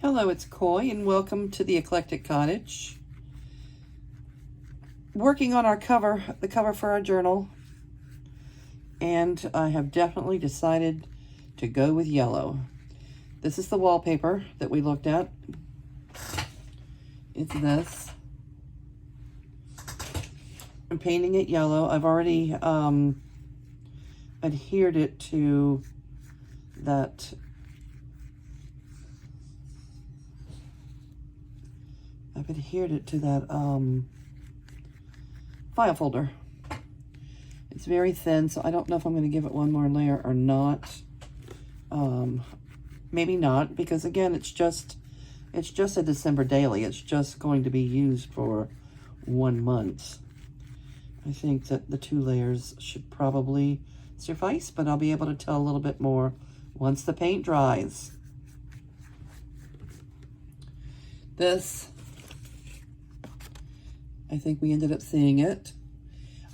Hello, it's Coy, and welcome to the Eclectic Cottage. Working on our cover, the cover for our journal, and I have definitely decided to go with yellow. This is the wallpaper that we looked at. It's this. I'm painting it yellow. I've already adhered it to that file folder. It's very thin, so I don't know if I'm going to give it one more layer or not. Maybe not, because again, it's just a December daily. It's just going to be used for 1 month. I think that the 2 layers should probably suffice, but I'll be able to tell a little bit more once the paint dries. This, I think we ended up seeing it.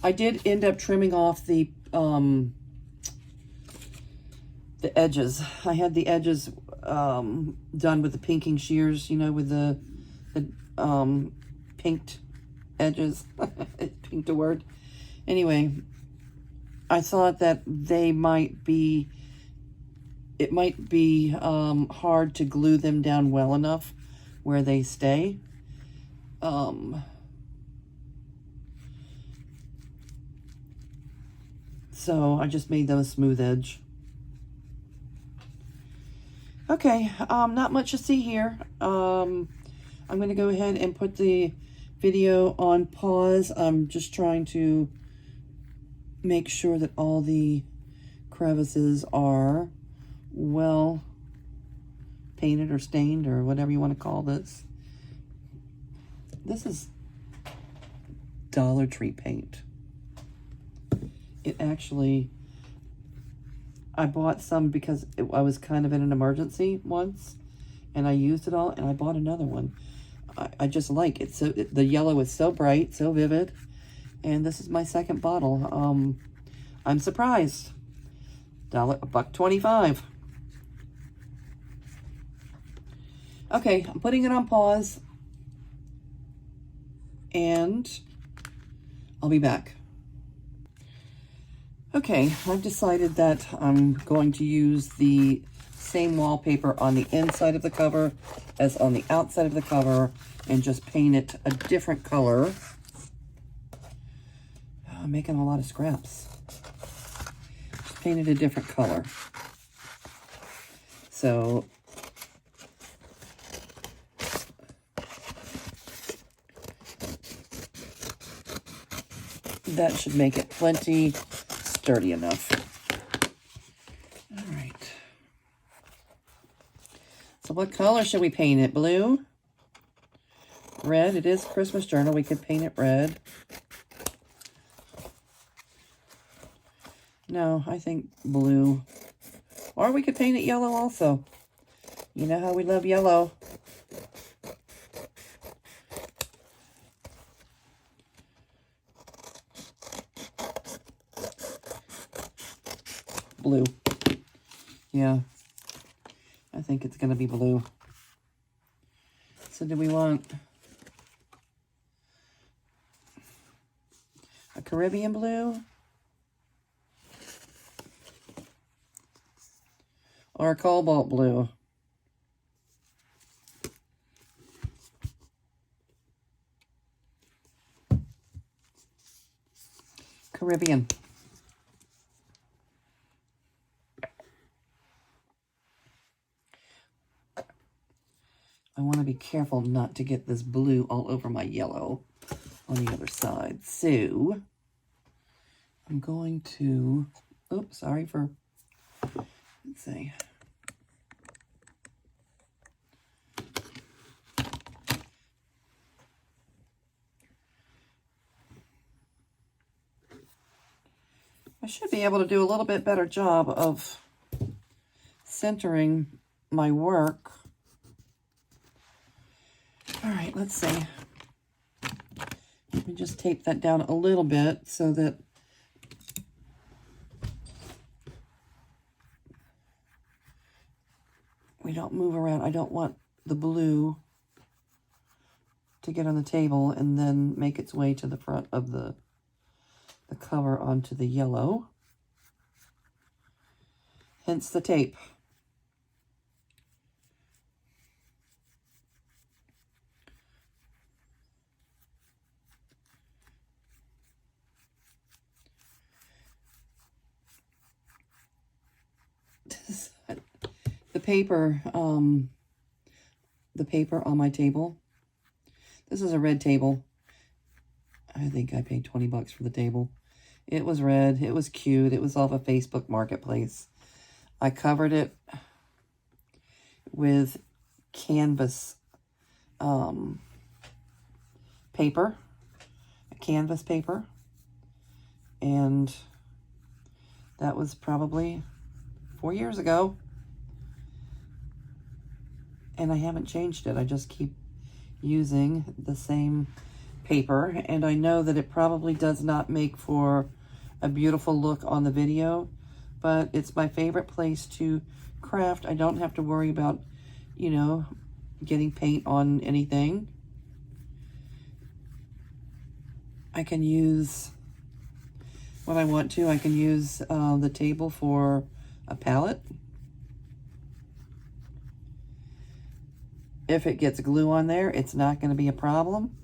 I did end up trimming off the edges. I had the edges done with the pinking shears, you know, with the pinked edges. Pinked a word. Anyway, I thought that it might be hard to glue them down well enough where they stay. So I just made them a smooth edge. Okay, not much to see here. I'm going to go ahead and put the video on pause. I'm just trying to make sure that all the crevices are well painted or stained or whatever you want to call this. This is Dollar Tree paint. It actually, I bought some because I was kind of in an emergency once, and I used it all, and I bought another one. I just like it. So the yellow is so bright, so vivid, and this is my second bottle. I'm surprised. $1.25. Okay, I'm putting it on pause, and I'll be back. Okay, I've decided that I'm going to use the same wallpaper on the inside of the cover as on the outside of the cover and just paint it a different color. I'm making a lot of scraps. Just paint it a different color. So that should make it plenty sturdy enough. All right. So what color should we paint it? Blue? Red? It is Christmas journal. We could paint it red. No, I think blue. Or we could paint it yellow also. You know how we love yellow. Blue. Yeah, I think it's going to be blue. So do we want a Caribbean blue? Or a cobalt blue? Caribbean. I want to be careful not to get this blue all over my yellow on the other side. So I'm going to, oops, sorry for, let's see. I should be able to do a little bit better job of centering my work. All right, let's see. Let me just tape that down a little bit so that we don't move around. I don't want the blue to get on the table and then make its way to the front of the cover onto the yellow. Hence the tape. The paper on my table. This is a red table. I think I paid 20 bucks for the table. It was red. It was cute. It was off of Facebook Marketplace. I covered it with canvas paper, canvas paper, and that was probably 4 years ago. And I haven't changed it. I just keep using the same paper. And I know that it probably does not make for a beautiful look on the video, but it's my favorite place to craft. I don't have to worry about, you know, getting paint on anything. I can use, when I want to, I can use the table for a palette. If it gets glue on there, it's not going to be a problem.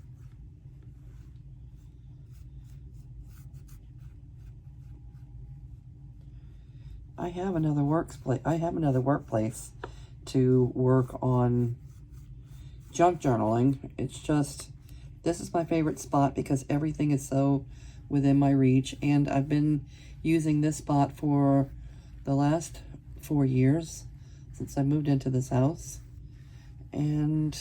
I have another workplace to work on junk journaling. It's just, this is my favorite spot because everything is so within my reach, and I've been using this spot for the last 4 years since I moved into this house. And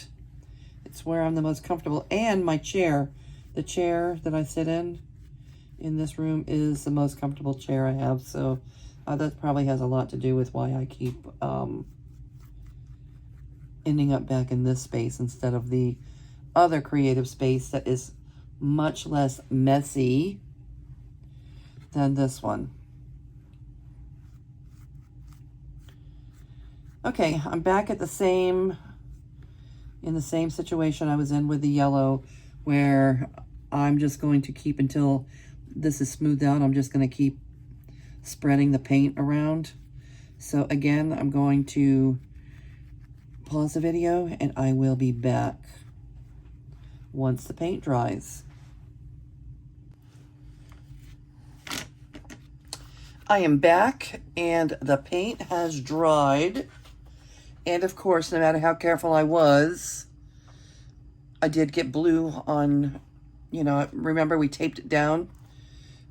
it's where I'm the most comfortable. And my chair, the chair that I sit in this room is the most comfortable chair I have. So that probably has a lot to do with why I keep ending up back in this space instead of the other creative space that is much less messy than this one. Okay, I'm back at in the same situation I was in with the yellow, where I'm just going to keep, until this is smoothed out, I'm just going to keep spreading the paint around. So again, I'm going to pause the video and I will be back once the paint dries. I am back and the paint has dried. And of course, no matter how careful I was, I did get blue on, you know, remember we taped it down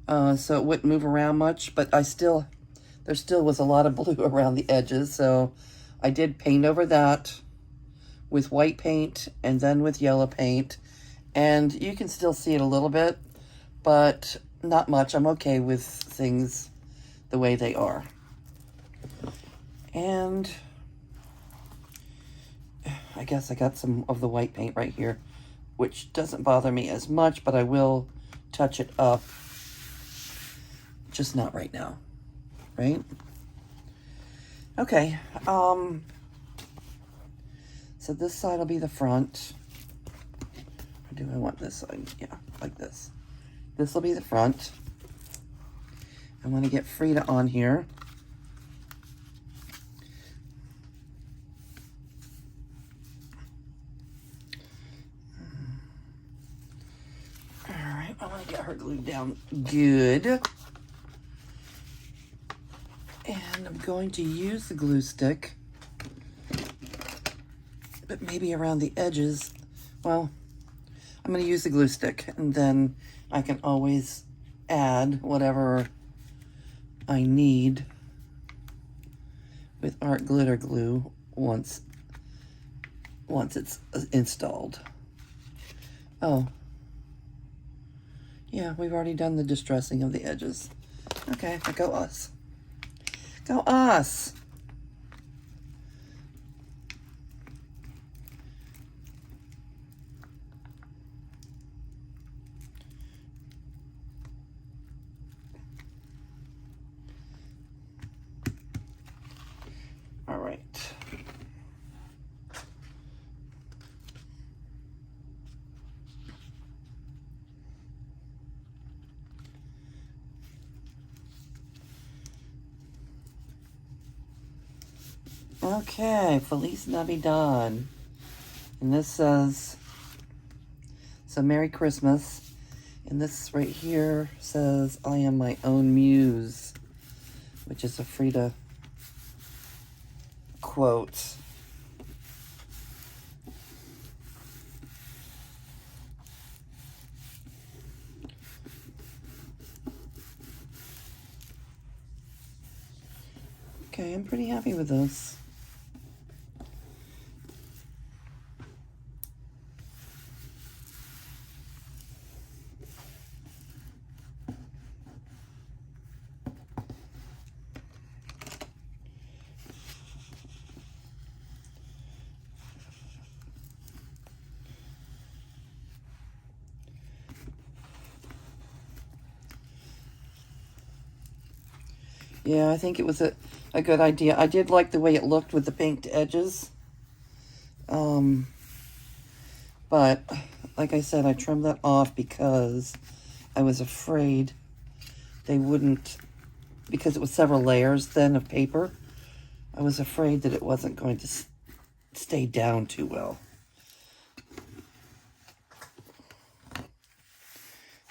so it wouldn't move around much, but there still was a lot of blue around the edges. So I did paint over that with white paint and then with yellow paint. And you can still see it a little bit, but not much. I'm okay with things the way they are. And I guess I got some of the white paint right here, which doesn't bother me as much, but I will touch it up. Just not right now, right? Okay, so this side will be the front. Or do I want this side? Yeah, like this. This will be the front. I'm going to get Frida on here. Alright, I want to get her glued down good. And I'm going to use the glue stick, but maybe around the edges. Well, I'm going to use the glue stick, and then I can always add whatever I need with Art Glitter Glue once it's installed. Oh, yeah, we've already done the distressing of the edges. Okay, go us. Go us! All right. Okay, Feliz Navidad. And this says, so Merry Christmas. And this right here says, I am my own muse, which is a Frida quote. Okay, I'm pretty happy with this. Yeah, I think it was a good idea. I did like the way it looked with the paint edges. But like I said, I trimmed that off because I was afraid they wouldn't, because it was several layers then of paper, I was afraid that it wasn't going to stay down too well.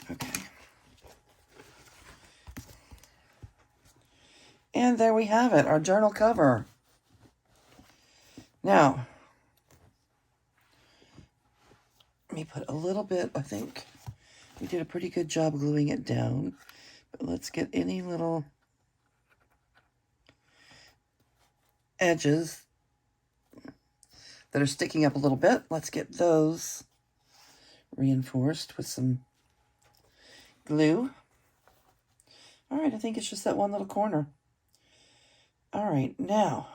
Okay. And there we have it, our journal cover. Now, let me put a little bit, I think we did a pretty good job gluing it down. But let's get any little edges that are sticking up a little bit. Let's get those reinforced with some glue. All right, I think it's just that one little corner. All right, now,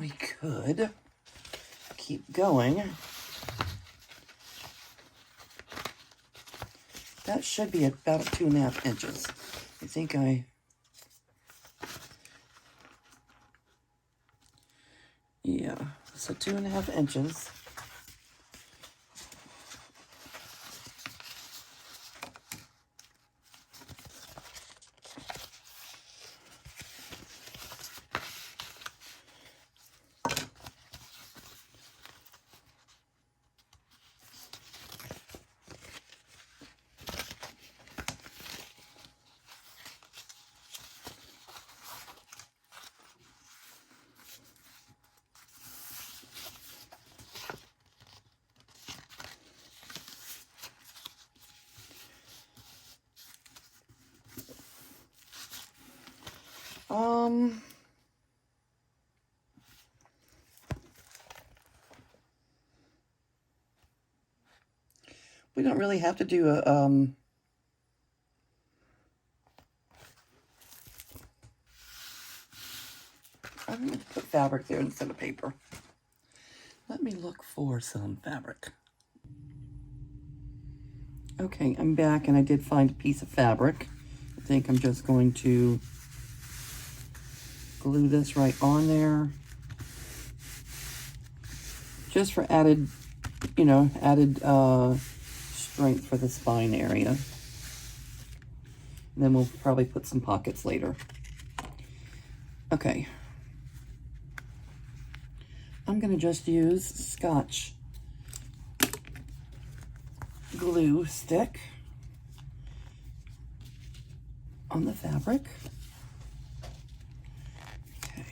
we could keep going. That should be about 2.5 inches. I think yeah, so 2.5 inches. We don't really have to do a, I'm going to put fabric there instead of paper. Let me look for some fabric. Okay, I'm back and I did find a piece of fabric. I think I'm just going to glue this right on there. Just for added, added strength for the spine area. And then we'll probably put some pockets later. Okay. I'm going to just use Scotch glue stick on the fabric. Okay.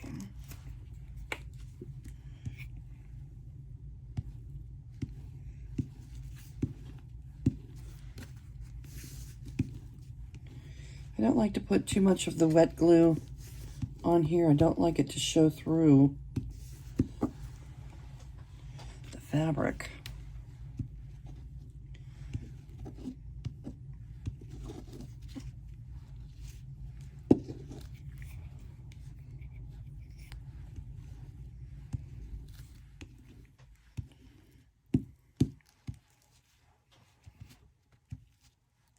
I don't like to put too much of the wet glue on here. I don't like it to show through the fabric.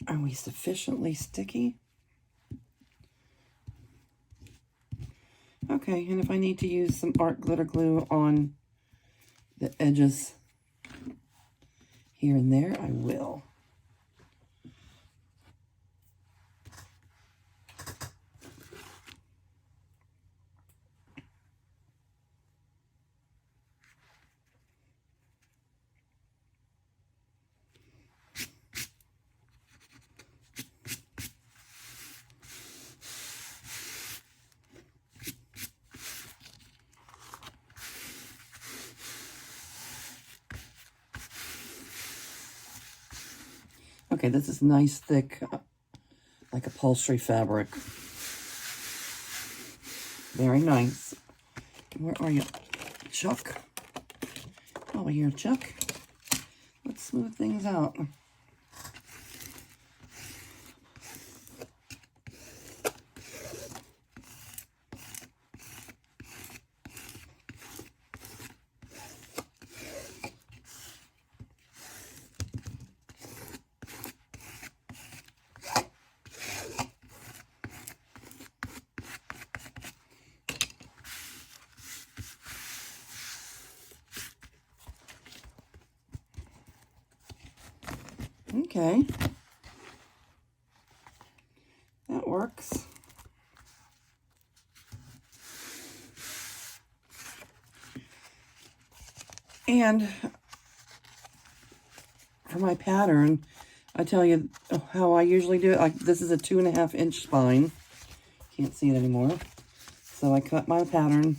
Are we sufficiently sticky? Okay, and if I need to use some art glitter glue on the edges here and there, I will. Okay, this is nice, thick, like upholstery fabric. Very nice. Where are you, Chuck? Over here, Chuck. Let's smooth things out. Okay, that works. And for my pattern, I tell you how I usually do it. Like, this is a 2.5 inch spine. Can't see it anymore. So I cut my pattern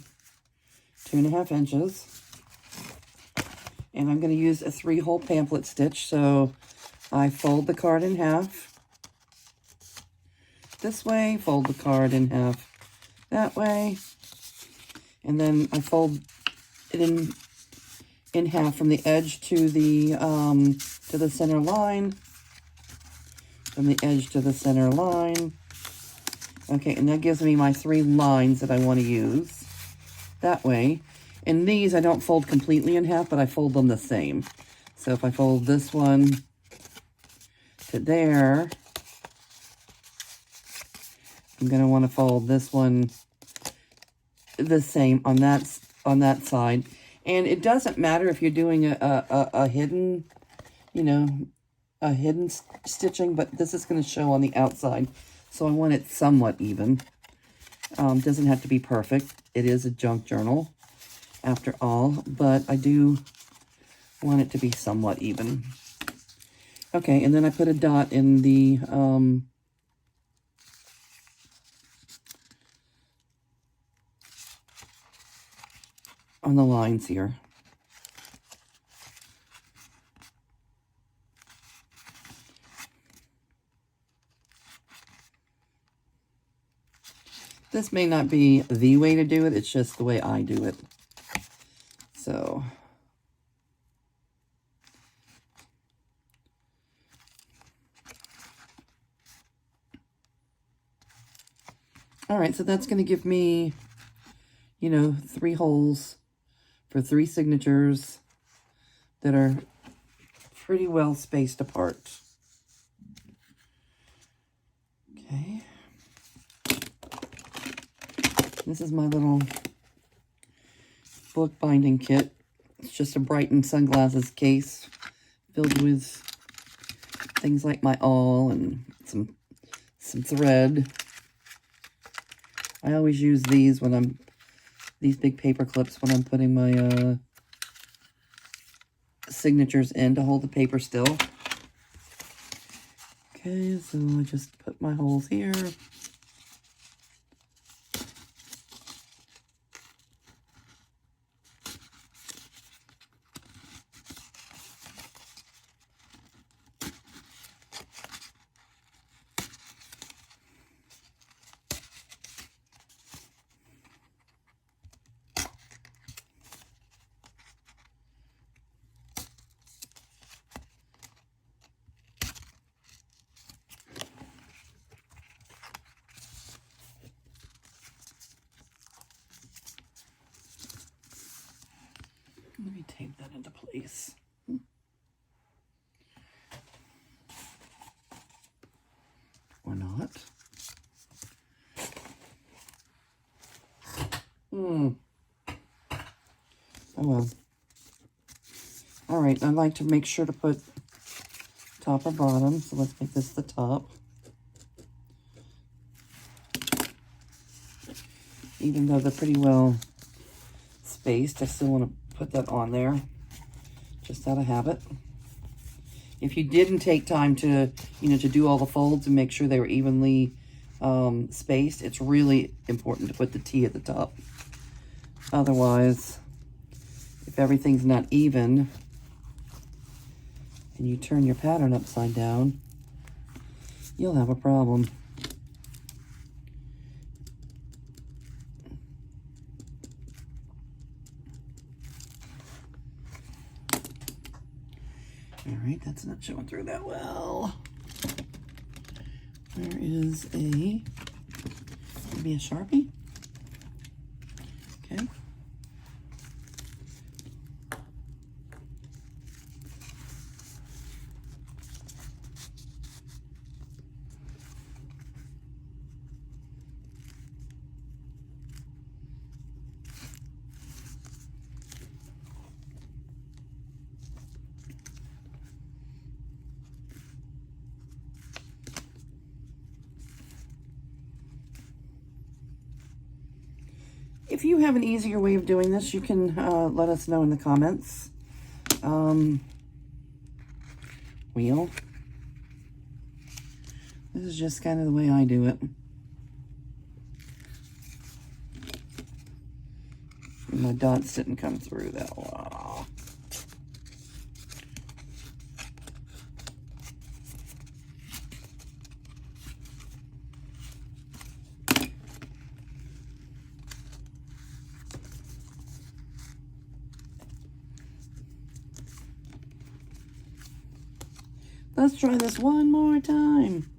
2.5 inches. And I'm going to use a 3-hole pamphlet stitch. So I fold the card in half this way, fold the card in half that way, and then I fold it in half from the edge to the center line, from the edge to the center line. Okay, and that gives me my 3 lines that I want to use that way. And these I don't fold completely in half, but I fold them the same. So if I fold this one to there, I'm going to want to fold this one the same on that side. And it doesn't matter if you're doing a hidden, you know, a hidden stitching, but this is going to show on the outside. So I want it somewhat even. Doesn't have to be perfect. It is a junk journal after all, but I do want it to be somewhat even. Okay, and then I put a dot in the on the lines here. This may not be the way to do it, it's just the way I do it. So all right, so that's going to give me, you know, 3 holes for 3 signatures that are pretty well spaced apart. Okay. This is my little book binding kit. It's just a Brighton sunglasses case filled with things like my awl and some thread. I always use these when these big paper clips when I'm putting my signatures in to hold the paper still. Okay, so I just put my holes here. Let me tape that into place. Or not. Oh well. All right, I like to make sure to put top or bottom, so let's make this the top. Even though they're pretty well spaced, I still want to put that on there, just out of habit. If you didn't take time to, you know, to do all the folds and make sure they were evenly spaced, it's really important to put the T at the top. Otherwise, if everything's not even and you turn your pattern upside down, you'll have a problem. All right, that's not showing through that well. There is maybe a Sharpie. Okay. If you have an easier way of doing this, you can let us know in the comments. Wheel. This is just kind of the way I do it. My dots didn't come through that well. Let's try this one more time.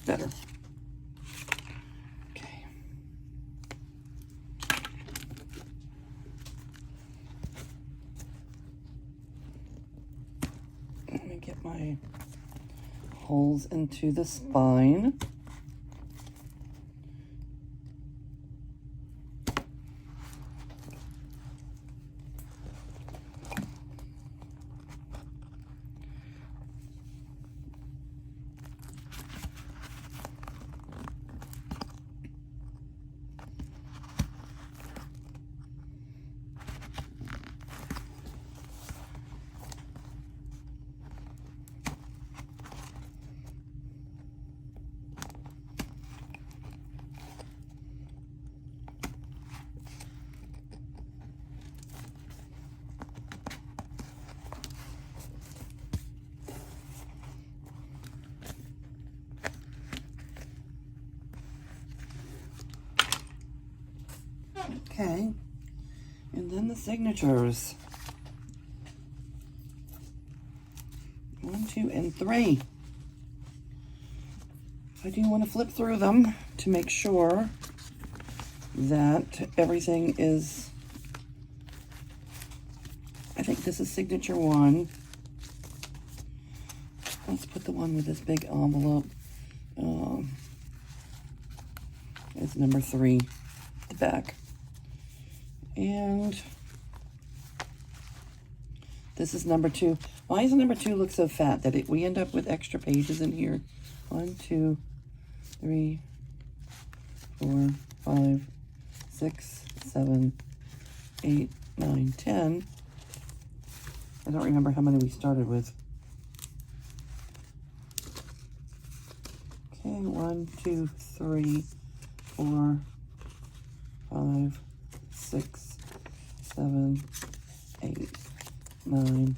Better. Okay. Let me get my holes into the spine. Okay, and then the signatures. 1, 2, and 3. I do want to flip through them to make sure that everything is, I think this is signature 1. Let's put the one with this big envelope. It's number 3, the back. And this is number 2. Why does number 2 look so fat that we end up with extra pages in here? 1, 2, 3, 4, 5, 6, 7, 8, 9, 10. I don't remember how many we started with. Okay, 1, 2, 3, 4, 5, 6, 7, 8, 9,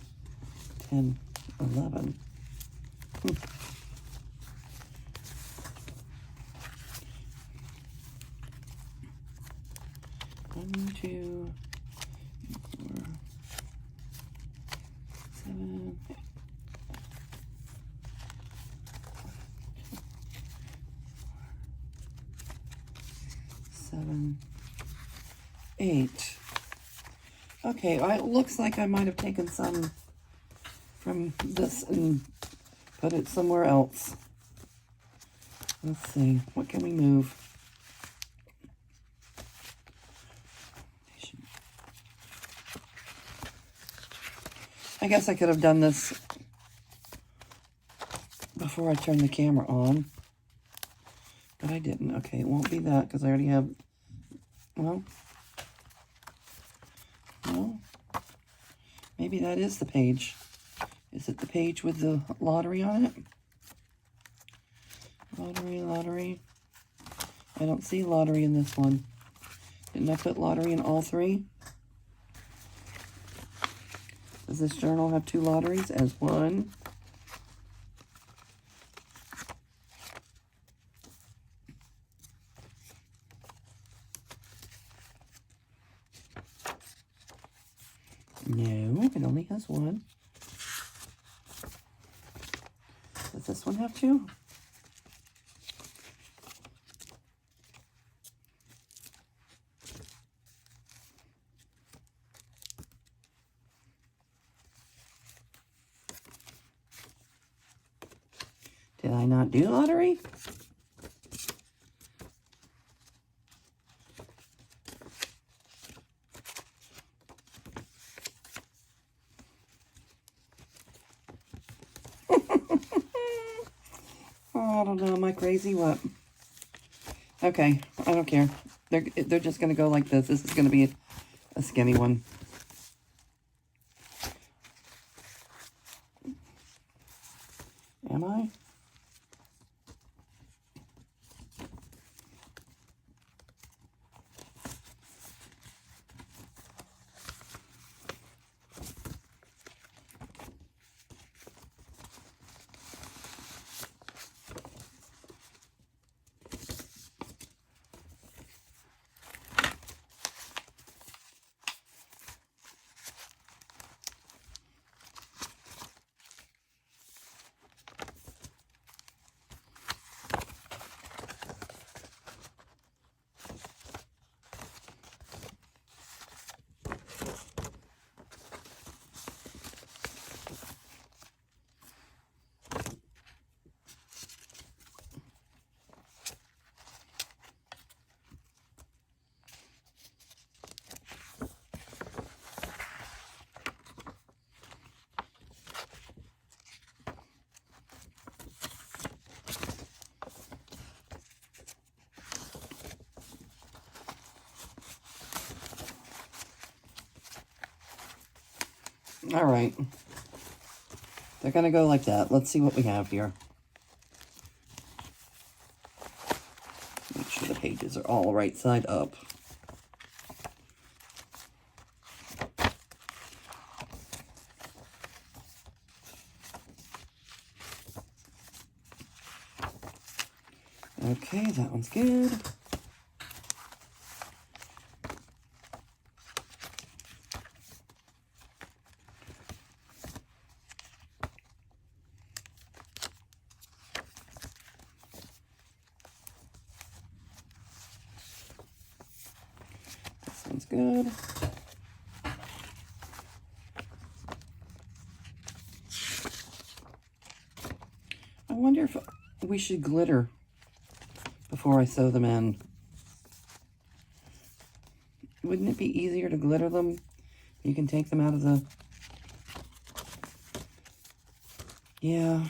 10, 11. 1, 2, 4, 7, 7, 8. Okay, it looks like I might have taken some from this and put it somewhere else. Let's see, what can we move? I guess I could have done this before I turned the camera on, but I didn't. Okay, it won't be that because I already have, well, maybe that is the page. Is it the page with the lottery on it? Lottery. I don't see lottery in this one. Didn't I put lottery in all three? Does this journal have 2 lotteries as one? No, it only has one. Does this one have 2? Did I not do lottery? Oh, I don't know. Am I crazy? What? Okay, I don't care. They're just gonna go like this. This is gonna be a skinny one. Am I? All right. They're going to go like that. Let's see what we have here. Make sure the pages are all right side up. Okay, that one's good. This one's good. I wonder if we should glitter before I sew them in. Wouldn't it be easier to glitter them? You can take them out of the... Yeah.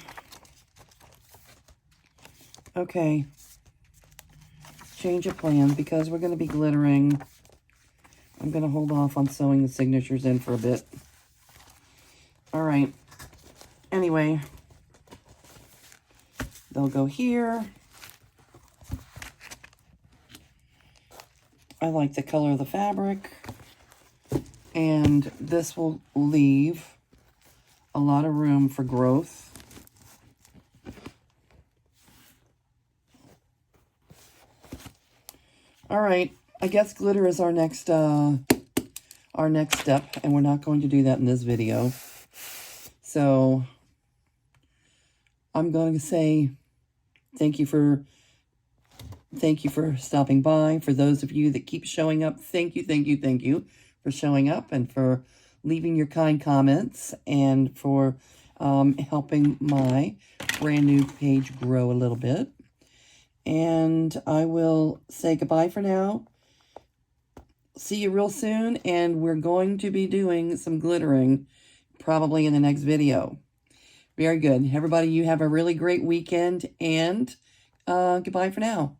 Okay. Change of plans because we're going to be glittering. I'm going to hold off on sewing the signatures in for a bit. All right. Anyway, they'll go here. I like the color of the fabric. And this will leave a lot of room for growth. All right, I guess glitter is our next step, and we're not going to do that in this video. So I'm going to say thank you for stopping by. For those of you that keep showing up, thank you for showing up and for leaving your kind comments and for helping my brand new page grow a little bit. And I will say goodbye for now. See you real soon, and we're going to be doing some glittering probably in the next video. Very good. Everybody, you have a really great weekend, and goodbye for now.